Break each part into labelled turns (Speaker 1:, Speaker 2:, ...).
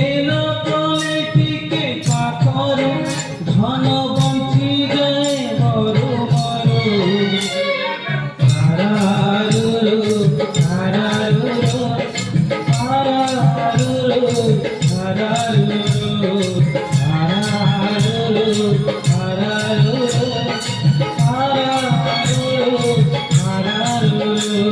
Speaker 1: এলো প্রণীতিকে পাথর ধন বঞ্চি যায় বড় বড় হারারুরু হারারুরু হারারুরু হারারুরু হারারুরু হারারুরু হারারুরু হারারুরু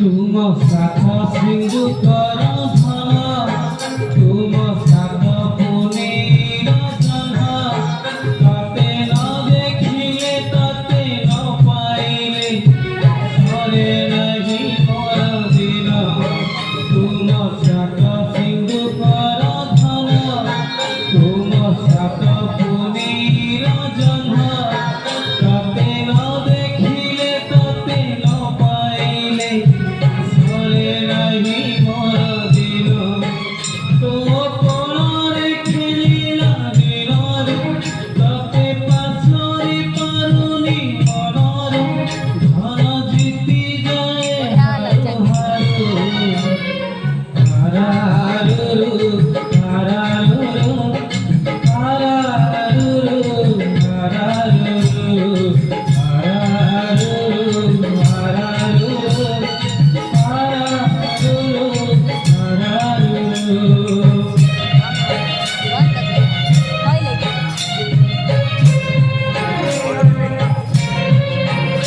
Speaker 1: तुम साथ सिंधु कर धन तुम साथ पुनि जन तते न देखिले तते न पाइले सरे नहीं मोर दिन तुम साथ सिंधु कर धन तुम साथ